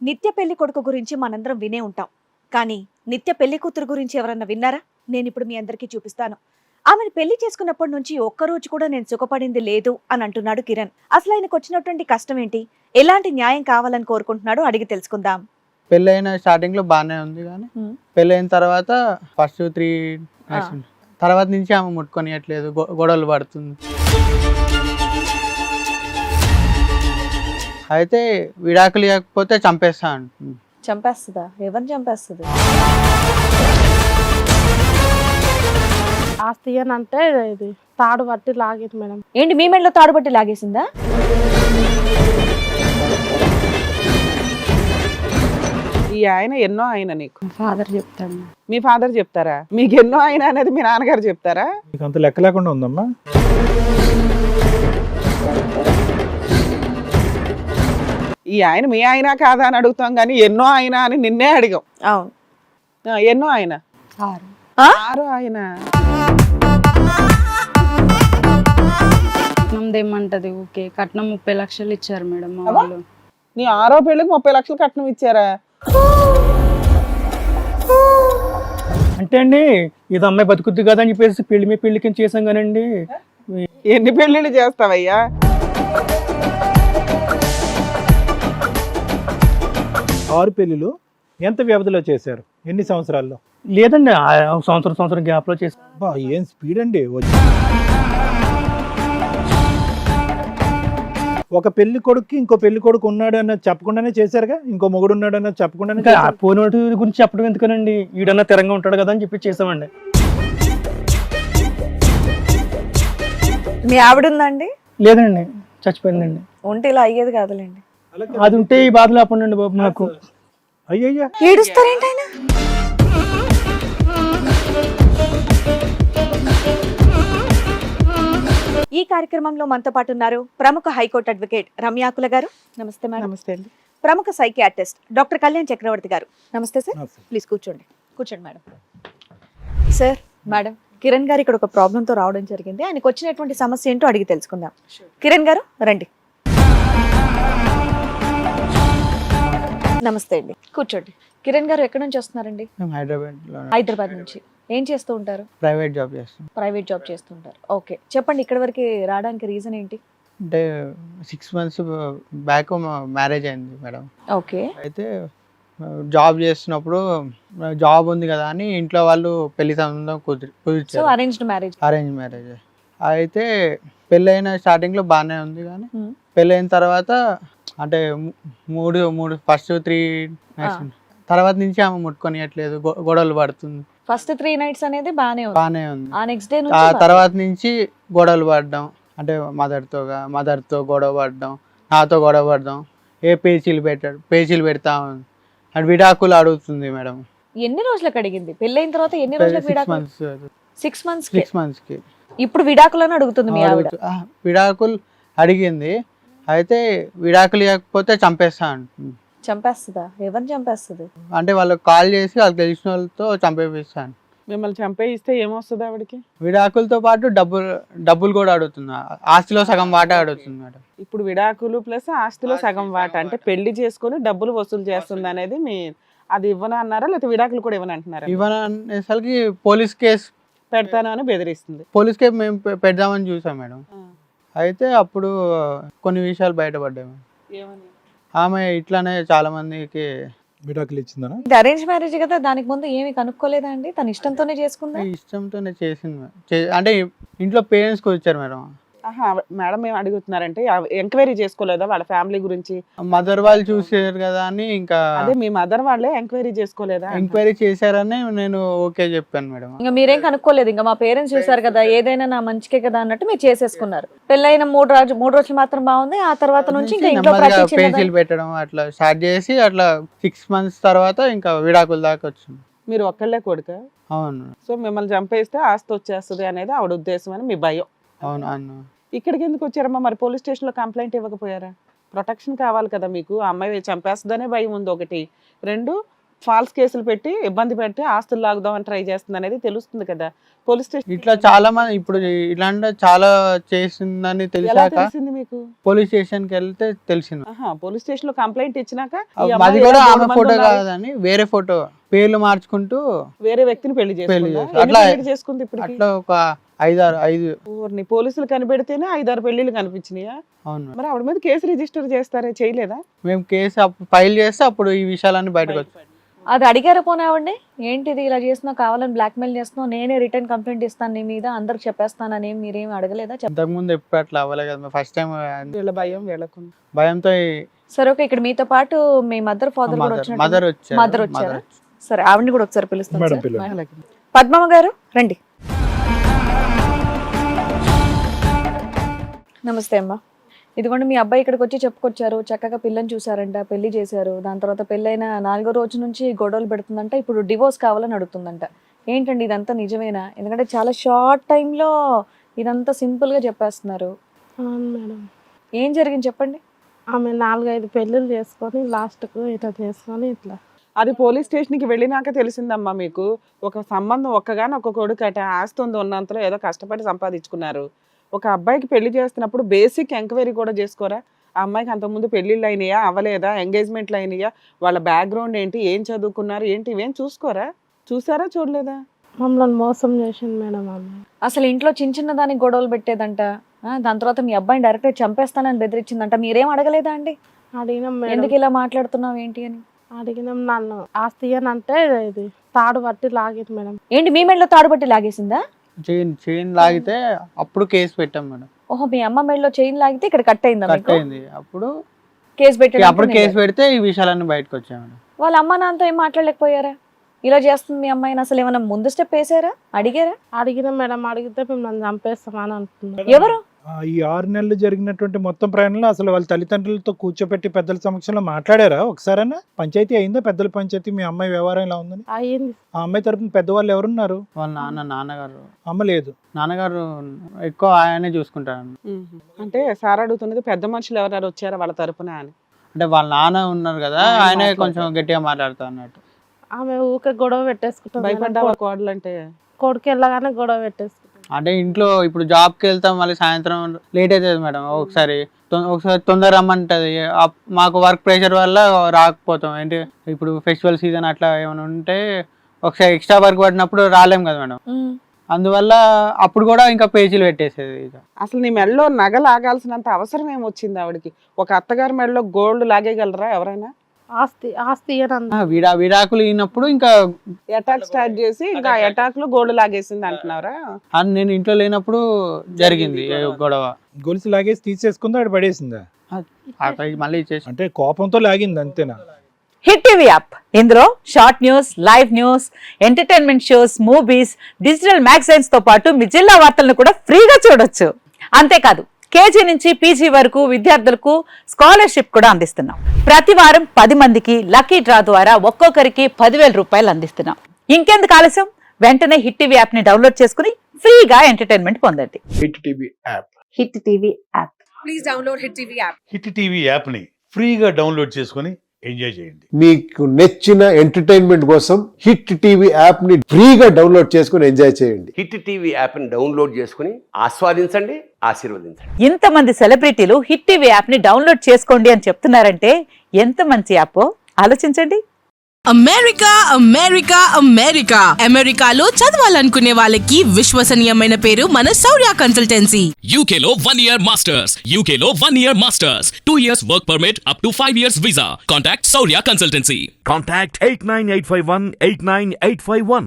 నిత్య పెళ్లి కొడుకు గురించి మనందరం వినే ఉంటాం. కానీ నిత్య పెళ్లి కూతురు గురించి ఎవరన్నా విన్నారా? నేనిప్పుడు మీ అందరికీ చూపిస్తాను. ఆమెను పెళ్లి చేసుకున్నప్పటి నుంచి ఒక్కరోజు కూడా నేను సుఖపడింది లేదు అని అంటున్నాడు కిరణ్. అసలు ఆయనకు వచ్చినటువంటి కష్టం ఏంటి, ఎలాంటి న్యాయం కావాలని కోరుకుంటున్నాడో అడిగి తెలుసుకుందాం. పెళ్ళైన స్టార్టింగ్ లో బాగానే ఉంది, కానీ పెళ్ళైన తర్వాత ఫస్ట్ 3 తర్వాత నుంచి ఆమె ముట్టుకొనియట్లేదు, గొడవలు పడుతుంది. అయితే విడాకులు ఇవ్వకపోతే చంపేస్తా అంటుంది. చంపేస్తుందా? ఎవరిని చంపేస్తుంది? ఆస్తి అని అంటే ఇది తాడు పట్టి లాగేది మేడం. ఏంటి మీ మెడలో తాడుబట్టి లాగేసిందా? ఈ ఆయన ఎన్నో ఆయన నీకు ఫాదర్ చెప్తాడు. మీ ఫాదర్ చెప్తారా? మీకు ఎన్నో ఆయన అనేది మీ నాన్నగారు చెప్తారా? మీకు అంత లెక్క లేకుండా ఉందమ్మా. ఈ ఆయన మీ ఆయన కాదా అని అడుగుతాం కానీ ఎన్నో ఆయన అని నిన్నే అడిగాం. అవును. ఎన్నో ఆయన? 6 ఆయన. ఏమంటది ఓకే కట్నం 30 లక్షలు ఇచ్చారు మేడం మా అబ్బా! వాళ్ళు. నీ 6వ పెళ్ళికి 30 లక్షలు కట్నం ఇచ్చారా? అంటే అండి ఇది అమ్మాయి బతుకుద్ది కదా అని చెప్పేసి పెళ్లి మీ పెళ్లి కింద చేసాం కానండి. ఎన్ని పెళ్ళిళ్ళు చేస్తావయ్యా? ఆరు పెళ్లిలు ఎంత వ్యవధిలో చేశారు? ఎన్ని సంవత్సరాల్లో? లేదండి సంవత్సరం గ్యాప్ లో చేశారు. అబ్బా, ఏం స్పీడ్ అండి. ఒక పెళ్లి కొడుకు ఇంకో పెళ్లి కొడుకు ఉన్నాడు అన్నది చెప్పకుండానే చేశారుగా, ఇంకో మొగుడు ఉన్నాడు అన్నది చెప్పకుండానే. పోయినోటి గురించి చెప్పడం ఎందుకనండి, ఈడన్నా తిరంగా ఉంటాడు కదా అని చెప్పి చేసామండి. మీ ఆవిడుందండి? లేదండి, చచ్చిపోయిందండి. ఉంటే ఇలా అయ్యేది కాదులేండి. అది ఉంటే ఈ బాధ లేకుండా బాబు నాకు. అయ్యయ్యా, ఏడుస్తారేంటి ఆయన? ఈ కార్యక్రమంలో మనతో పాటు ఉన్నారు ప్రముఖ హైకోర్టు అడ్వకేట్ రమ్యాకుల గారు. నమస్తే మేడం. నమస్తే అండి. ప్రముఖ సైకియాట్రిస్ట్ డాక్టర్ కళ్యాణ్ చక్రవర్తి గారు. నమస్తే సార్. నమస్తే. ప్లీజ్ కూర్చోండి. కూర్చోండి మేడం. సార్, మేడం, కిరణ్ గారు ఇక్కడ ఒక ప్రాబ్లం తో రావడం జరిగింది. ఆయనకు వచ్చినటువంటి సమస్య ఏంటో అడిగి తెలుసుకుందాం. కిరణ్ గారు రండి. నమస్తే అండి, కూర్చోండి. కిరణ్ గారు ఎక్కడి నుంచి వస్తున్నారండి? మేము హైదరాబాద్లో హైదరాబాద్ నుంచి. ఏం చేస్తూ ఉంటారు? ప్రైవేట్ జాబ్ చేస్తాం. ప్రైవేట్ జాబ్ చేస్తుంటారు. ఓకే, చెప్పండి, ఇక్కడ వరకు రావడానికి రీజన్ ఏంటి? అంటే 6 మంత్స్ బ్యాక్ మ్యారేజ్ అయింది మేడం. ఓకే. అయితే జాబ్ చేస్తున్నప్పుడు జాబ్ ఉంది కదా అని ఇంట్లో వాళ్ళు పెళ్లి సంబంధం సో కుదిర్చారు. Arranged marriage. Arrange marriage. అయితే పెళ్ళైన స్టార్టింగ్ లో బాగానే ఉంది, కానీ Hmm. పెళ్ళైన తర్వాత అంటే మూడు ఫస్ట్ 3 nights తర్వాత నుంచి ఆమె ముట్టుకొనియట్లేదు, గొడవలు పడుతుంది. ఫస్ట్ 3 nights అనేది బానే ఉంది. బాగానే ఉంది. ఆ నెక్స్ట్ డే ఆ నుంచి తర్వాత నుంచి గొడవలు పడడం, అంటే మదర్తో గొడవ పడడం, నాతో గొడవ పడడం, పేచీలు పెడతా ఉంది. అండ్ విడాకులు అడుగుతుంది మేడం. ఎన్ని రోజులకు అడిగింది? పెళ్ళైన తర్వాత ఎన్ని రోజులకు 6 విడాకులు? months 6 months. 6 months కి ఇప్పుడు విడాకులను అడుగుతుంది మీ ఆవిడ. విడాకులు అడిగింది. అయితే విడాకులు ఇవ్వకపోతే చంపేస్తా అంటుంది. చంపేస్తుందా? ఎవరిని చంపేస్తుంది? అంటే వాళ్ళకి కాల్ చేసి వాళ్ళకి తెలిసిన వాళ్ళతో చంపేపిస్తాను. మిమ్మల్ని చంపేయిస్తే ఏమొస్తుంది ఆవిడకి? విడాకులతో పాటు డబ్బులు కూడా అడుగుతుంది. ఆస్తిలో సగం వాటా అడుగుతుంది మేడం. ఇప్పుడు విడాకులు ప్లస్ ఆస్తిలో సగం వాట అంటే పెళ్లి చేసుకొని డబ్బులు వసూలు చేస్తుంది అనేది మీ అది ఇవ్వను అన్నారా, లేకపోతే విడాకులు కూడా ఇవ్వను అంటున్నారా? ఇవన్నీ పోలీస్ కేసు పెడతాను అని బెదిరిస్తుంది. మేము పెడదామని చూసాం మేడం. అయితే అప్పుడు కొన్ని విషయాలు బయటపడ్డాయి మేడం. ఏమని? ఆమె ఇట్లానే చాలా మందికి విడాకులు ఇచ్చిందనా? ఇది అరేంజ్ మ్యారేజ్ కదా, దానికి ముందు ఏమి కనుక్కోలేదా అండి? తన ఇష్టంతోనే చేసుకుందా? ఇష్టంతోనే చేసింది మేడం. అంటే ఇంట్లో పేరెంట్స్ వచ్చారు మేడం. ఆహా, మేడం ఏం అడుగుతున్నారంటే ఎంక్వైరీ చేసుకోలేదా వాళ్ళ ఫ్యామిలీ గురించి? మదర్ వాళ్ళు చూసారు కదా అని ఇంకా అదే మీ మదర్ వాళ్ళే ఎంక్వైరీ చేసుకోలేదా? ఎంక్వైరీ చేశారని నేను ఓకే చెప్పాను మేడం. ఇంకా మీరేం కనుక్కోలేదు? ఇంకా మా పేరెంట్స్ చూసారు కదా, ఏదైనా నా మంచికే కదా అన్నట్టు మీరు చేసేసుకున్నారు. పెళ్ళైన 3 రోజులు మాత్రం బాగుంది. ఆ తర్వాత నుంచి ఇంకా ఇంట్లో ప్రతి చిన్నదానికి పేచీలు పెట్టడం అట్లా స్టార్ట్ చేసి అట్లా 6 months తర్వాత ఇంకా విడాకుల దాకా వచ్చింది. మీరు ఒక్కళ్ళే కొడుక? అవును సో మిమ్మల్ని చంపేస్తే ఆస్తి వచ్చేస్తుంది అనేది ఆవిడ ఉద్దేశం అని మీ భయం. అవును అన్న. ఇక్కడికి ఎందుకు వచ్చారమ్మా? మరి పోలీస్ స్టేషన్లో కంప్లైంట్ ఇవ్వకపోయారా? ప్రొటెక్షన్ కావాలి కదా మీకు. ఆ అమ్మాయి చంపేస్తుందనే భయం ఉంది ఒకటి. 2 ఫాల్స్ కేసులు పెట్టి ఇబ్బంది పెట్టి ఆస్తులు లాగుదామని ట్రై చేస్తుంది అనేది తెలుస్తుంది కదా పోలీస్ స్టేషన్. ఇట్లా చాలా మంది ఇప్పుడు ఇలాంటి చాలా చేసిందని ఎలా తెలిసాక తెలిసింది మీకు? పోలీస్ స్టేషన్ కి వెళ్తే తెలిసింది. పోలీస్ స్టేషన్ లో కంప్లైంట్ ఇచ్చినాక ఈ అది అమ్మాయి కూడా ఇలా ఆమె 3 మంది ఫోటో ఉన్నారు, కాదని వేరే ఫోటో పేర్లు మార్చుకుంటూ వేరే వ్యక్తిని పెళ్లి చేసుకుందా? చేసుకుంది. ఎన్ని అట్లా- పెళ్లి చేసుకుంది ఇప్పుడు? అట్లా ఒక 5 ఊరిని పోలీసులు కనిపెడితేనే 5-6 పెళ్లిళ్ళు కనిపించినాయా? అవును. మరి ఆవిడ మీద కేసు రిజిస్టర్ చేస్తారే, చేయలేదా? మేము కేసు ఫైల్ చేస్తే అప్పుడు ఈ విషయాలన్నీ బయటకు వచ్చాయి. అది అడిగారా పోనీ ఆవిడ్ని? ఏంటిది ఇలా చేస్తున్నావు, కావాలని బ్లాక్మెయిల్ చేస్తున్నావు, నేనే రిటర్న్ కంప్లైంట్ ఇస్తాను నీ మీద, అందరికి చెప్పేస్తానని మీరేం అడగలేదా? ఇంతకుముందు ఎప్పుడు అట్లా అవ్వలే కదా, ఫస్ట్ టైం వీళ్ళ భయం వీళ్ళకు. భయంతో సరే ఓకే, ఇక్కడ మీతో పాటు మీ మదర్ ఫాదర్ కూడా వచ్చినట్టు. మదర్ వచ్చారు. మదర్ వచ్చారా? సరే ఆవిడని కూడా ఒకసారి పిలుస్తాం మేడం, సార్. పిలవండి. పద్మమ్మ గారు రండి. నమస్తే అమ్మా. ఇదిగోండి మీ అబ్బాయి ఇక్కడికి వచ్చి చెప్పుకొచ్చారు, చక్కగా పిల్లని చూసారంట, పెళ్లి చేశారు, దాని తర్వాత పెళ్ళైన 4వ రోజు నుంచి గొడవలు పెడుతుందంట, ఇప్పుడు డివోర్స్ కావాలని అడుగుతుందంట. ఏంటండి ఇదంతా నిజమేనా? ఎందుకంటే చాలా షార్ట్ టైంలో ఇదంతా సింపుల్గా చెప్పేస్తున్నారు. అవును మేడం. ఏం జరిగింది చెప్పండి. ఆమె 4-5 పెళ్ళిళ్ళు చేసుకొని లాస్ట్కు ఇట్లా చేసుకొని ఇట్లా. అది పోలీస్ స్టేషన్కి వెళ్ళినాక తెలిసిందమ్మా మీకు. ఒక సంబంధం ఒక్కగానొక్క కొడుకు అట, ఆస్తి ఉన్నంతలో ఏదో కష్టపడి సంపాదించుకున్నారు. ఒక అబ్బాయికి పెళ్లి చేస్తున్నప్పుడు బేసిక్ ఎంక్వైరీ కూడా చేసుకోరా? ఆ అమ్మాయికి అంతకుముందు పెళ్లిళ్ళు అయినాయా, అవ్వలేదా, ఎంగేజ్మెంట్లు అయినాయా, వాళ్ళ బ్యాక్గ్రౌండ్ ఏంటి, ఏం చదువుకున్నారు ఏంటి, ఇవేం చూసుకోరా? చూసారా చూడలేదా? మమ్మల్ని మోసం చేసింది మేడం ఆమె. అసలు ఇంట్లో చిన్న చిన్న దానికి గొడవలు పెట్టేదంట, దాని తర్వాత మీ అబ్బాయిని డైరెక్ట్గా చంపేస్తానని బెదిరించిందంట. మీరేం అడగలేదా అండి? అడిగినాం మేడం. ఎందుకు ఇలా మాట్లాడుతున్నావు ఏంటి అని అడిగినాం. నన్ను ఆస్తి అని అంటే ఇది తాడు పట్టి లాగింది మేడం. ఏంటి మీ మెడలో తాడుబట్టి లాగేసిందా? చైన్ లాగితే అప్పుడు కేసు పెట్టాం మేడం. ఓహో, మీ అమ్మ మెడలో చైన్ లాగితే ఇక్కడ కట్ అయిందా? కట్ అయింది. అప్పుడు కేసు అప్పుడు కేసు పెట్టి పెడితే ఈ విషయాలన్నీ బయటకు వచ్చాయి మేడం. వాళ్ళ అమ్మ నాన్నతో ఏం మాట్లాడలేకపోయారా? ఇలా చేస్తుంది మీ అమ్మాయిని, అసలు ఏమైనా ముందు స్టెప్ వేసారా, అడిగారా? అడిగినాం మేడం. అడిగితే మిమ్మల్ని చంపేస్తామని అంటున్నారు. ఎవరు? ఈ 6 నెలలు జరిగినటువంటి మొత్తం ప్రయాణంలో అసలు వాళ్ళ తల్లిదండ్రులతో కూర్చోపెట్టి పెద్దల సమక్షంలో మాట్లాడారా ఒకసారైనా? పంచాయతీ అయిందా? పెద్దల పంచాయతీ మీ అమ్మాయి వ్యవహారం ఇలా ఉందని? అయ్యింది. ఆ అమ్మాయి తరపున పెద్దవాళ్ళు ఎవరున్నారు? వాళ్ళ నాన్నగారు అమ్మ లేదు. నాన్నగారు ఎక్కువ ఆయనే చూసుకుంటారు. అంటే సార్ అడుగుతున్నది పెద్ద మనుషులు ఎవరు వచ్చారా వాళ్ళ తరపున అని. అంటే వాళ్ళ నాన్న ఉన్నారు కదా, ఆయన ఆయనే మాట్లాడతారు. కొంచెం గట్టిగా మాట్లాడతారు అన్నట్టు. ఆమె ఊకే గొడవ పెట్టేసుకుంటుంది. భయపడ్డావా కోడలు అంటే? కొడుకు వెళ్ళగానే గొడవ పెట్టేసుకుంటుంది. అంటే ఇంట్లో ఇప్పుడు జాబ్కి వెళ్తాం, మళ్ళీ సాయంత్రం లేట్ అవుతుంది మేడం. ఒకసారి తొందర రమ్మంటది, మాకు వర్క్ ప్రెషర్ వల్ల రాకపోతాం. ఏంటి ఇప్పుడు ఫెస్టివల్ సీజన్ అట్లా ఏమైనా ఉంటే ఒకసారి ఎక్స్ట్రా వర్క్ పడినప్పుడు రాలేం కదా మేడం. అందువల్ల అప్పుడు కూడా ఇంకా పేజీలు పెట్టేసేది. అసలు నీ మెడలో నగ లాగాల్సినంత అవసరం ఏమొచ్చింది ఆవిడకి? ఒక అత్తగారి మెడలో గోల్డ్ లాగేయగలరా ఎవరైనా? ఆస్తి ఆస్తి అని అన్న. విడాకులు అయినప్పుడు ఇంకా అటాక్ స్టార్ట్ చేసి ఇంకా అటాక్ లో గోల్డ్ లాగేసింది అంటున్నారా? నేను ఇంట్లో లేనప్పుడు జరిగింది గొడవ. గొలుసు లాగేసి తీసేసుకుందా, ఆడ పడేసిందా? మళ్ళీ ఇచ్చేసి అంటే కోపంతో లాగింది అంతేనా? హిట్ టీవీ యాప్, ఇందులో short news, live news, entertainment shows, movies, digital magazines తో పాటు మీ జిల్లా వార్తలను కూడా ఫ్రీగా చూడొచ్చు. అంతేకాదు కేజీ నుంచి పీజీ వరకు విద్యార్థులకు స్కాలర్షిప్ కూడా అందిస్తున్నాం. ప్రతి వారం 10 మందికి లక్కీ డ్రా ద్వారా ఒక్కొక్కరికి 10,000 రూపాయలు అందిస్తున్నాం. ఇంకెందుకు ఆలస్యం, వెంటనే హిట్ టీవీ యాప్ ని డౌన్లోడ్ చేసుకుని ఫ్రీగా ఎంటర్టైన్మెంట్ పొందండి. Hit TV app. Hit TV app. Please download hit TV app. Hit TV యాప్ని ఫ్రీగా డౌన్లోడ్ చేసుకొని ఎంజాయ్ చేయండి. మీకు నచ్చిన ఎంటర్టైన్మెంట్ కోసం హిట్ టీవీ యాప్ ని ఫ్రీగా డౌన్లోడ్ చేసుకుని ఎంజాయ్ చేయండి. హిట్ టీవీ యాప్ని డౌన్లోడ్ చేసుకుని ఆస్వాదించండి, ఆశీర్వదించండి. ఇంతమంది సెలబ్రిటీలు హిట్ టీవీ యాప్ ని డౌన్లోడ్ చేసుకోండి అని చెప్తున్నారంటే ఎంత మంచి యాప్ ఆలోచించండి. అమెరికా అమెరికా అమెరికా అమెరికాలో చదవాలనుకునే వాళ్ళకి విశ్వసనీయమైన పేరు మన శౌర్య కన్సల్టెన్సీ. UK లో 1 year masters, UK లో 1 year masters, 2 years work permit up to 5 years visa. Contact Saurya Consultancy. Contact 89851 89851.